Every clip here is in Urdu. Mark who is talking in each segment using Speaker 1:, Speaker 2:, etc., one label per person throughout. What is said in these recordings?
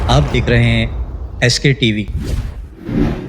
Speaker 1: آپ دیکھ رہے ہیں ایس کے ٹی وی۔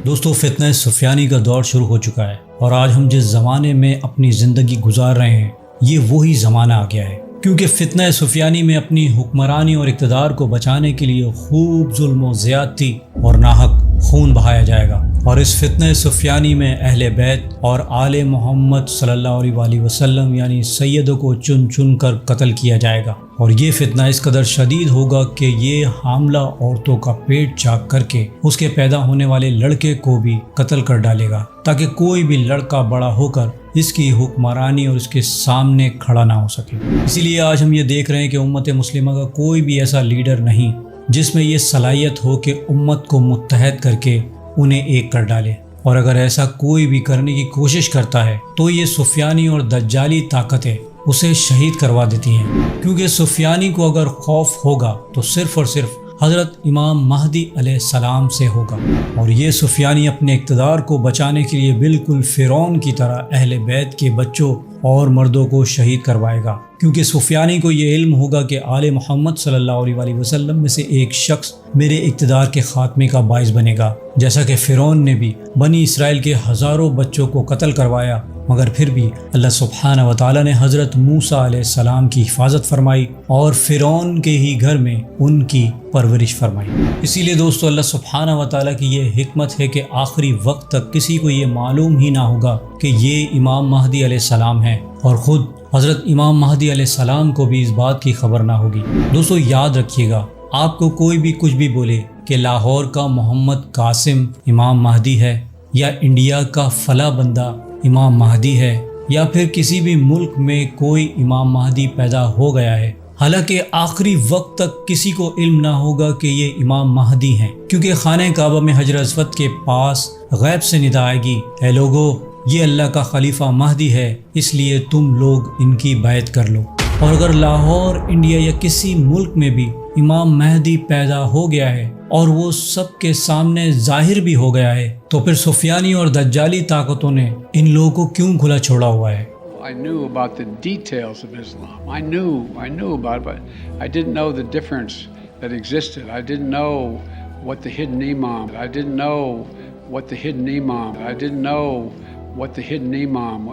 Speaker 2: دوستو، فتنہ سفیانی کا دور شروع ہو چکا ہے اور آج ہم جس زمانے میں اپنی زندگی گزار رہے ہیں یہ وہی زمانہ آ گیا ہے، کیونکہ فتنہ سفیانی میں اپنی حکمرانی اور اقتدار کو بچانے کے لیے خوب ظلم و زیادتی اور ناحق خون بہایا جائے گا، اور اس فتنہ سفیانی میں اہل بیت اور آل محمد صلی اللہ علیہ وآلہ وسلم یعنی سیدوں کو چن چن کر قتل کیا جائے گا، اور یہ فتنہ اس قدر شدید ہوگا کہ یہ حاملہ عورتوں کا پیٹ چاک کر کے اس کے پیدا ہونے والے لڑکے کو بھی قتل کر ڈالے گا، تاکہ کوئی بھی لڑکا بڑا ہو کر اس کی حکمرانی اور اس کے سامنے کھڑا نہ ہو سکے۔ اسی لیے آج ہم یہ دیکھ رہے ہیں کہ امت مسلمہ کا کوئی بھی ایسا لیڈر نہیں جس میں یہ صلاحیت ہو کہ امت کو متحد کر کے انہیں ایک کر ڈالے، اور اگر ایسا کوئی بھی کرنے کی کوشش کرتا ہے تو یہ سفیانی اور دجالی طاقتیں اسے شہید کروا دیتی ہیں، کیونکہ سفیانی کو اگر خوف ہوگا تو صرف اور صرف حضرت امام مہدی علیہ السلام سے ہوگا، اور یہ سفیانی اپنے اقتدار کو بچانے کے لیے بالکل فرعون کی طرح اہل بیت کے بچوں اور مردوں کو شہید کروائے گا، کیونکہ سفیانی کو یہ علم ہوگا کہ آل محمد صلی اللہ علیہ وآلہ وسلم میں سے ایک شخص میرے اقتدار کے خاتمے کا باعث بنے گا، جیسا کہ فرعون نے بھی بنی اسرائیل کے ہزاروں بچوں کو قتل کروایا، مگر پھر بھی اللہ سبحانہ و تعالیٰ نے حضرت موسیٰ علیہ السلام کی حفاظت فرمائی اور فرعون کے ہی گھر میں ان کی پرورش فرمائی۔ اسی لیے دوستو، اللہ سبحانہ و تعالیٰ کی یہ حکمت ہے کہ آخری وقت تک کسی کو یہ معلوم ہی نہ ہوگا کہ یہ امام مہدی علیہ السلام ہیں، اور خود حضرت امام مہدی علیہ السلام کو بھی اس بات کی خبر نہ ہوگی۔ دوستو یاد رکھیے گا، آپ کو کوئی بھی کچھ بھی بولے کہ لاہور کا محمد قاسم امام مہدی ہے، یا انڈیا کا فلاں بندہ امام مہدی ہے، یا پھر کسی بھی ملک میں کوئی امام مہدی پیدا ہو گیا ہے، حالانکہ آخری وقت تک کسی کو علم نہ ہوگا کہ یہ امام مہدی ہیں، کیونکہ خانہ کعبہ میں حجر اسود کے پاس غیب سے ندا آئے گی، اے لوگو یہ اللہ کا خلیفہ مہدی ہے، اس لیے تم لوگ ان کی بیعت کر لو۔ اور اگر لاہور، انڈیا یا کسی ملک میں بھی امام مہدی پیدا ہو گیا ہے اور وہ سب کے سامنے ظاہر بھی ہو گیا ہے، تو پھر سفیانی اور دجالی طاقتوں نے ان لوگوں کو کیوں کھلا چھوڑا ہوا ہے؟
Speaker 3: I knew about the details of Islam. I knew about it, but I didn't know the difference that existed. I didn't know what the hidden imam. I didn't know what the hidden imam. I didn't know what the hidden imam.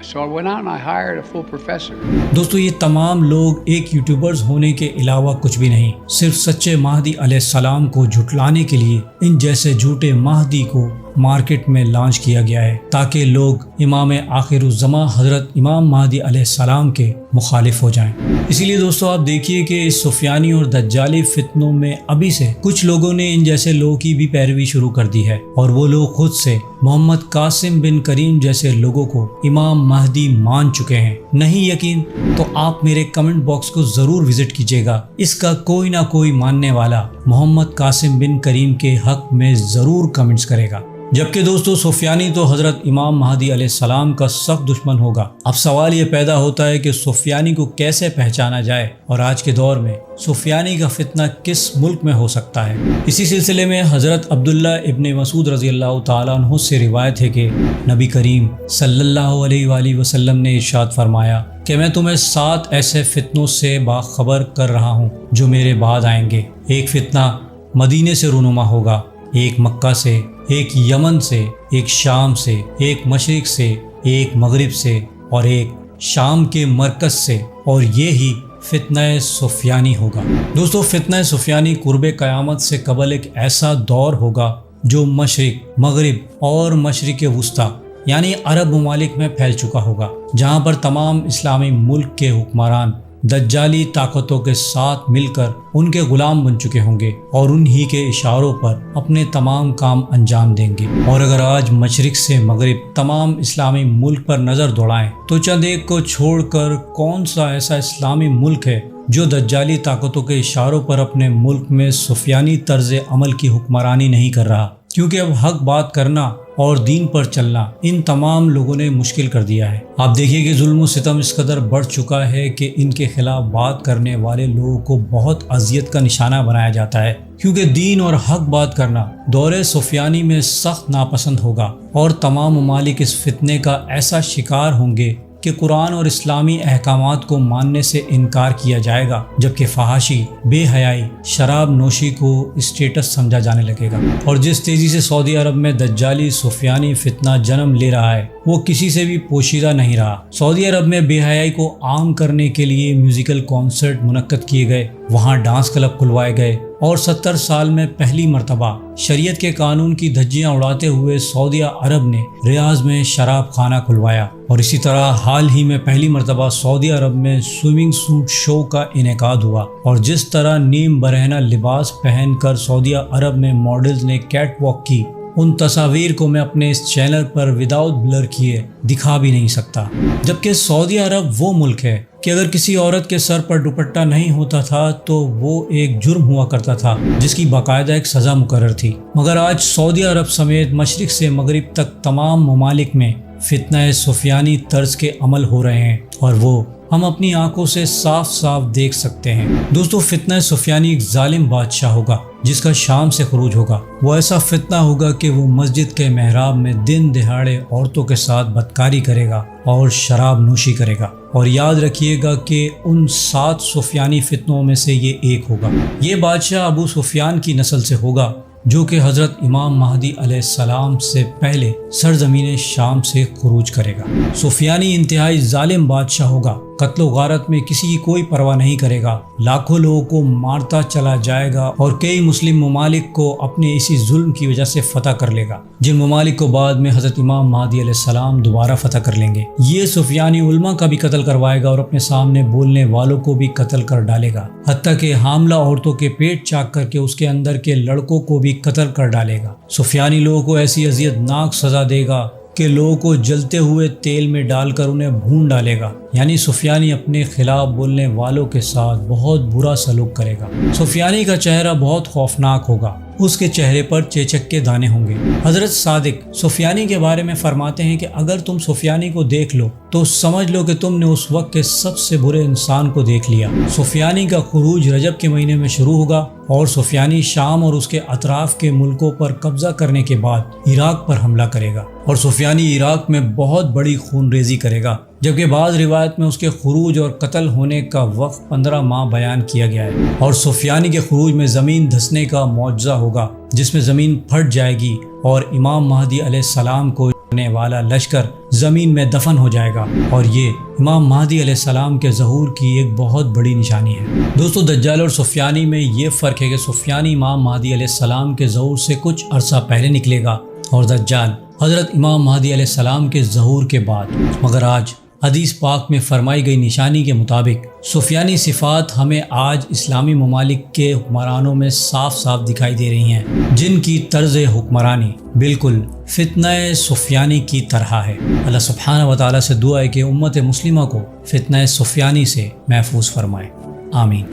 Speaker 3: So I went out and I hired a full professor.
Speaker 2: دوستو یہ تمام لوگ ایک یوٹیوبرز ہونے کے علاوہ کچھ بھی نہیں، صرف سچے مہدی علیہ السلام کو جھٹلانے کے لیے ان جیسے جھوٹے مہدی کو مارکیٹ میں لانچ کیا گیا ہے، تاکہ لوگ امام آخر الزماں حضرت امام مہدی علیہ السلام کے مخالف ہو جائیں۔ اسی لیے دوستو آپ دیکھیے کہ اس سفیانی اور دجالی فتنوں میں ابھی سے کچھ لوگوں نے ان جیسے لوگوں کی بھی پیروی شروع کر دی ہے، اور وہ لوگ خود سے محمد قاسم بن کریم جیسے لوگوں کو امام مہدی مان چکے ہیں۔ نہیں یقین تو آپ میرے کمنٹ باکس کو ضرور وزٹ کیجیے گا، اس کا کوئی نہ کوئی ماننے والا محمد قاسم بن کریم کے حق میں ضرور کمنٹس کرے گا۔ جبکہ دوستو سفیانی تو حضرت امام مہدی علیہ السلام کا سخت دشمن ہوگا۔ اب سوال یہ پیدا ہوتا ہے کہ سفیانی کو کیسے پہچانا جائے، اور آج کے دور میں سفیانی کا فتنہ کس ملک میں ہو سکتا ہے؟ اسی سلسلے میں حضرت عبداللہ ابن مسعود رضی اللہ تعالیٰ عنہ سے روایت ہے کہ نبی کریم صلی اللہ علیہ وآلہ وسلم نے ارشاد فرمایا کہ میں تمہیں 7 ایسے فتنوں سے باخبر کر رہا ہوں جو میرے بعد آئیں گے۔ ایک فتنہ مدینے سے رونما ہوگا، ایک مکہ سے، ایک یمن سے، ایک شام سے، ایک مشرق سے، ایک مغرب سے، اور ایک شام کے مرکز سے، اور یہی فتنہ سفیانی ہوگا۔ دوستو فتنہ سفیانی قرب قیامت سے قبل ایک ایسا دور ہوگا جو مشرق، مغرب اور مشرق وسطیٰ یعنی عرب ممالک میں پھیل چکا ہوگا، جہاں پر تمام اسلامی ملک کے حکمران دجالی طاقتوں کے ساتھ مل کر ان کے غلام بن چکے ہوں گے، اور انہی کے اشاروں پر اپنے تمام کام انجام دیں گے۔ اور اگر آج مشرق سے مغرب تمام اسلامی ملک پر نظر دوڑائیں تو چند ایک کو چھوڑ کر کون سا ایسا اسلامی ملک ہے جو دجالی طاقتوں کے اشاروں پر اپنے ملک میں سفیانی طرز عمل کی حکمرانی نہیں کر رہا؟ کیونکہ اب حق بات کرنا اور دین پر چلنا ان تمام لوگوں نے مشکل کر دیا ہے۔ آپ دیکھیے کہ ظلم و ستم اس قدر بڑھ چکا ہے کہ ان کے خلاف بات کرنے والے لوگوں کو بہت اذیت کا نشانہ بنایا جاتا ہے، کیونکہ دین اور حق بات کرنا دور سفیانی میں سخت ناپسند ہوگا، اور تمام ممالک اس فتنے کا ایسا شکار ہوں گے کہ قرآن اور اسلامی احکامات کو ماننے سے انکار کیا جائے گا، جبکہ فحاشی، بے حیائی، شراب نوشی کو اسٹیٹس سمجھا جانے لگے گا۔ اور جس تیزی سے سعودی عرب میں دجالی سفیانی فتنہ جنم لے رہا ہے وہ کسی سے بھی پوشیدہ نہیں رہا۔ سعودی عرب میں بے حیائی کو عام کرنے کے لیے میوزیکل کانسرٹ منعقد کیے گئے، وہاں ڈانس کلب کھلوائے گئے، اور 70 سال میں پہلی مرتبہ شریعت کے قانون کی دھجیاں اڑاتے ہوئے سعودی عرب نے ریاض میں شراب خانہ کھلوایا۔ اور اسی طرح حال ہی میں پہلی مرتبہ سعودی عرب میں سوئمنگ سوٹ شو کا انعقاد ہوا، اور جس طرح نیم برہنہ لباس پہن کر سعودی عرب میں ماڈلز نے کیٹ واک کی، ان تصاویر کو میں اپنے اس چینل پر وداؤٹ بلر کیے دکھا بھی نہیں سکتا۔ جبکہ سعودی عرب وہ ملک ہے کہ اگر کسی عورت کے سر پر دوپٹہ نہیں ہوتا تھا تو وہ ایک جرم ہوا کرتا تھا جس کی باقاعدہ ایک سزا مقرر تھی۔ مگر آج سعودی عرب سمیت مشرق سے مغرب تک تمام ممالک میں فتنہ سفیانی طرز کے عمل ہو رہے ہیں، اور وہ ہم اپنی آنکھوں سے صاف صاف دیکھ سکتے ہیں۔ دوستو، فتنہ سفیانی ایک ظالم بادشاہ ہوگا جس کا شام سے خروج ہوگا۔ وہ ایسا فتنہ ہوگا کہ وہ مسجد کے محراب میں دن دہاڑے عورتوں کے ساتھ بدکاری کرے گا اور شراب نوشی کرے گا۔ اور یاد رکھیے گا کہ ان 7 سفیانی فتنوں میں سے یہ ایک ہوگا۔ یہ بادشاہ ابو سفیان کی نسل سے ہوگا جو کہ حضرت امام مہدی علیہ السلام سے پہلے سرزمین شام سے خروج کرے گا۔ سفیانی انتہائی ظالم بادشاہ ہوگا، قتل و غارت میں کسی کی کوئی پرواہ نہیں کرے گا، لاکھوں لوگوں کو مارتا چلا جائے گا اور کئی مسلم ممالک کو اپنے اسی ظلم کی وجہ سے فتح کر لے گا، جن ممالک کو بعد میں حضرت امام مہدی علیہ السلام دوبارہ فتح کر لیں گے۔ یہ سفیانی علماء کا بھی قتل کروائے گا اور اپنے سامنے بولنے والوں کو بھی قتل کر ڈالے گا، حتیٰ کہ حاملہ عورتوں کے پیٹ چاک کر کے اس کے اندر کے لڑکوں کو بھی قتل کر ڈالے گا۔ سفیانی لوگوں کو ایسی اذیت ناک سزا دے گا کہ لوگوں کو جلتے ہوئے تیل میں ڈال کر انہیں بھون ڈالے گا۔ یعنی سفیانی اپنے خلاف بولنے والوں کے ساتھ بہت برا سلوک کرے گا۔ سفیانی کا چہرہ بہت خوفناک ہوگا، اس کے چہرے پر چیچک کے دانے ہوں گے۔ حضرت صادق سفیانی کے بارے میں فرماتے ہیں کہ اگر تم سفیانی کو دیکھ لو تو سمجھ لو کہ تم نے اس وقت کے سب سے برے انسان کو دیکھ لیا۔ سفیانی کا خروج رجب کے مہینے میں شروع ہوگا، اور سفیانی شام اور اس کے اطراف کے ملکوں پر قبضہ کرنے کے بعد عراق پر حملہ کرے گا، اور سفیانی عراق میں بہت بڑی خون ریزی کرے گا، جبکہ بعض روایت میں اس کے خروج اور قتل ہونے کا وقت 15 ماہ بیان کیا گیا ہے۔ اور سفیانی کے خروج میں زمین دھسنے کا معجزہ ہوگا، جس میں زمین پھٹ جائے گی اور امام مہدی علیہ السلام کو نے والا لشکر زمین میں دفن ہو جائے گا، اور یہ امام مہدی علیہ السلام کے ظہور کی ایک بہت بڑی نشانی ہے۔ دوستو، دجال اور سفیانی میں یہ فرق ہے کہ سفیانی امام مہدی علیہ السلام کے ظہور سے کچھ عرصہ پہلے نکلے گا، اور دجال حضرت امام مہدی علیہ السلام کے ظہور کے بعد۔ مگر آج حدیث پاک میں فرمائی گئی نشانی کے مطابق سفیانی صفات ہمیں آج اسلامی ممالک کے حکمرانوں میں صاف صاف دکھائی دے رہی ہیں، جن کی طرز حکمرانی بالکل فتنہ سفیانی کی طرح ہے۔ اللہ سبحانہ و تعالیٰ سے دعا ہے کہ امت مسلمہ کو فتنہ سفیانی سے محفوظ فرمائے، آمین۔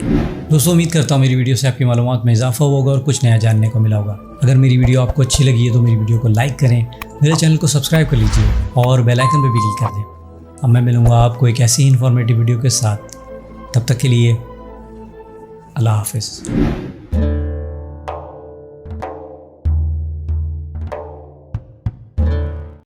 Speaker 2: دوستو، امید کرتا ہوں میری ویڈیو سے آپ کی معلومات میں اضافہ ہوگا اور کچھ نیا جاننے کو ملا ہوگا۔ اگر میری ویڈیو آپ کو اچھی لگی ہے تو میری ویڈیو کو لائک کریں، میرے چینل کو سبسکرائب کر لیجیے اور بیل آئیکن پہ بھی کلک کر دیں۔ اب میں ملوں گا آپ کو ایک ایسی انفارمیٹیو ویڈیو کے ساتھ، تب تک کے لیے اللہ حافظ۔